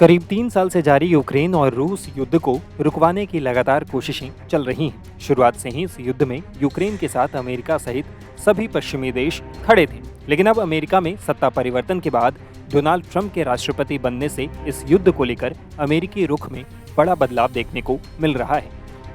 करीब 3 साल से जारी यूक्रेन और रूस युद्ध को रुकवाने की लगातार कोशिशें चल रही हैं। शुरुआत से ही इस युद्ध में यूक्रेन के साथ अमेरिका सहित सभी पश्चिमी देश खड़े थे, लेकिन अब अमेरिका में सत्ता परिवर्तन के बाद डोनाल्ड ट्रंप के राष्ट्रपति बनने से इस युद्ध को लेकर अमेरिकी रुख में बड़ा बदलाव देखने को मिल रहा है।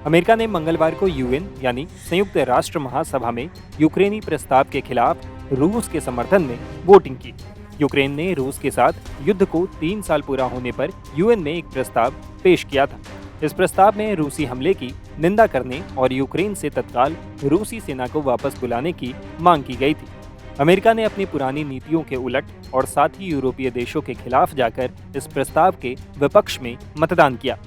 अमेरिका ने मंगलवार को यूएन यानी संयुक्त राष्ट्र महासभा में यूक्रेनी प्रस्ताव के खिलाफ रूस के समर्थन में वोटिंग की। यूक्रेन ने रूस के साथ युद्ध को 3 साल पूरा होने पर यूएन में एक प्रस्ताव पेश किया था। इस प्रस्ताव में रूसी हमले की निंदा करने और यूक्रेन से तत्काल रूसी सेना को वापस बुलाने की मांग की गई थी। अमेरिका ने अपनी पुरानी नीतियों के उलट और साथ ही यूरोपीय देशों के खिलाफ जाकर इस प्रस्ताव के विपक्ष में मतदान किया।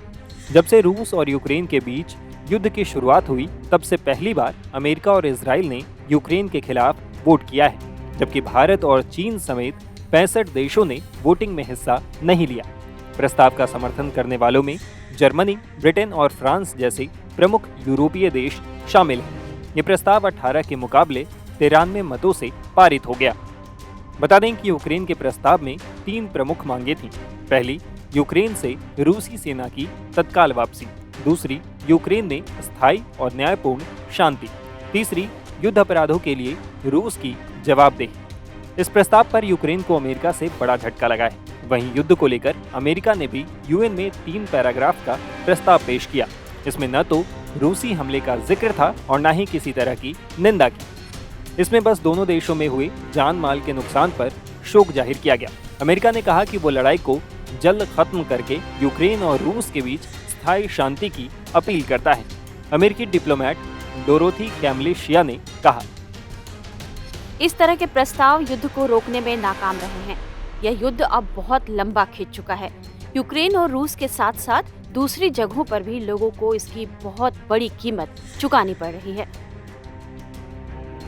जब से रूस और यूक्रेन के बीच युद्ध की शुरुआत हुई, तब से पहली बार अमेरिका और इजराइल ने यूक्रेन के खिलाफ वोट किया है, जबकि भारत और चीन समेत 65 देशों ने वोटिंग में हिस्सा नहीं लिया। प्रस्ताव का समर्थन करने वालों में जर्मनी, ब्रिटेन और फ्रांस जैसे प्रमुख यूरोपीय देश शामिल हैं। ये प्रस्ताव 18 के मुकाबले 93 मतों से पारित हो गया। बता दें कि यूक्रेन के प्रस्ताव में 3 प्रमुख मांगे थीं। पहली, यूक्रेन से रूसी सेना की तत्काल वापसी। दूसरी, यूक्रेन में स्थायी और न्यायपूर्ण शांति। तीसरी, युद्ध अपराधों के लिए रूस की जवाबदेही। इस प्रस्ताव पर यूक्रेन को अमेरिका से बड़ा झटका लगा है। वहीं युद्ध को लेकर अमेरिका ने भी यूएन में 3 पैराग्राफ का प्रस्ताव पेश किया। इसमें न तो रूसी हमले का जिक्र था और न ही किसी तरह की निंदा की। इसमें बस दोनों देशों में हुए जान माल के नुकसान पर शोक जाहिर किया गया। अमेरिका ने कहा कि वो लड़ाई को जल्द खत्म करके यूक्रेन और रूस के बीच स्थायी शांति की अपील करता है। अमेरिकी डिप्लोमेट डोरोथी कैमलिशिया ने कहा, इस तरह के प्रस्ताव युद्ध को रोकने में नाकाम रहे हैं। यह युद्ध अब बहुत लंबा खिंच चुका है। यूक्रेन और रूस के साथ साथ दूसरी जगहों पर भी लोगों को इसकी बहुत बड़ी कीमत चुकानी पड़ रही है।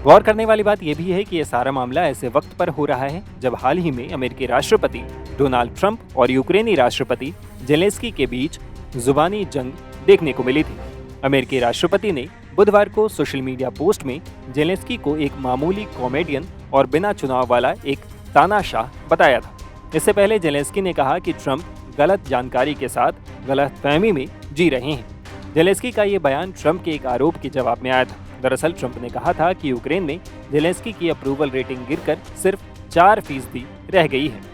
गौर करने वाली बात यह भी है कि यह सारा मामला ऐसे वक्त पर हो रहा है जब हाल ही में अमेरिकी राष्ट्रपति डोनाल्ड ट्रंप और यूक्रेनी राष्ट्रपति जेलेंस्की के बीच जुबानी जंग देखने को मिली थी। अमेरिकी राष्ट्रपति ने बुधवार को सोशल मीडिया पोस्ट में जेलेंस्की को एक मामूली कॉमेडियन और बिना चुनाव वाला एक तानाशाह बताया था। इससे पहले जेलेंस्की ने कहा कि ट्रंप गलत जानकारी के साथ गलतफहमी में जी रहे हैं। जेलेंस्की का ये बयान ट्रंप के एक आरोप के जवाब में आया था। दरअसल ट्रंप ने कहा था कि यूक्रेन में जेलेंस्की की अप्रूवल रेटिंग गिरकर सिर्फ 4% रह गई है।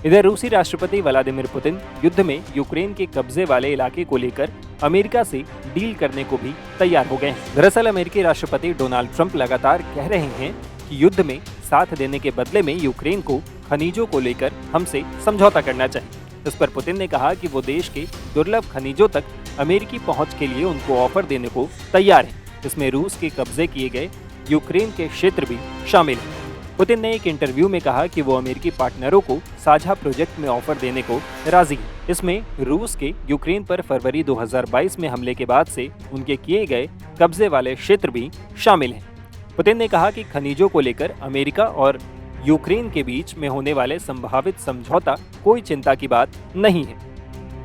इधर रूसी राष्ट्रपति व्लादिमीर पुतिन युद्ध में यूक्रेन के कब्जे वाले इलाके को लेकर अमेरिका से डील करने को भी तैयार हो गए हैं। दरअसल अमेरिकी राष्ट्रपति डोनाल्ड ट्रंप लगातार कह रहे हैं कि युद्ध में साथ देने के बदले में यूक्रेन को खनिजों को लेकर हमसे समझौता करना चाहिए। इस पर पुतिन ने कहा कि वो देश के दुर्लभ खनिजों तक अमेरिकी पहुंच के लिए उनको ऑफर देने को तैयार है। इसमें रूस के कब्जे किए गए यूक्रेन के क्षेत्र भी शामिल हैं। पुतिन ने एक इंटरव्यू में कहा कि वो अमेरिकी पार्टनरों को साझा प्रोजेक्ट में ऑफर देने को राजी है। इसमें रूस के यूक्रेन पर फरवरी 2022 में हमले के बाद से उनके किए गए कब्जे वाले क्षेत्र भी शामिल हैं। पुतिन ने कहा कि खनिजों को लेकर अमेरिका और यूक्रेन के बीच में होने वाले संभावित समझौता कोई चिंता की बात नहीं है।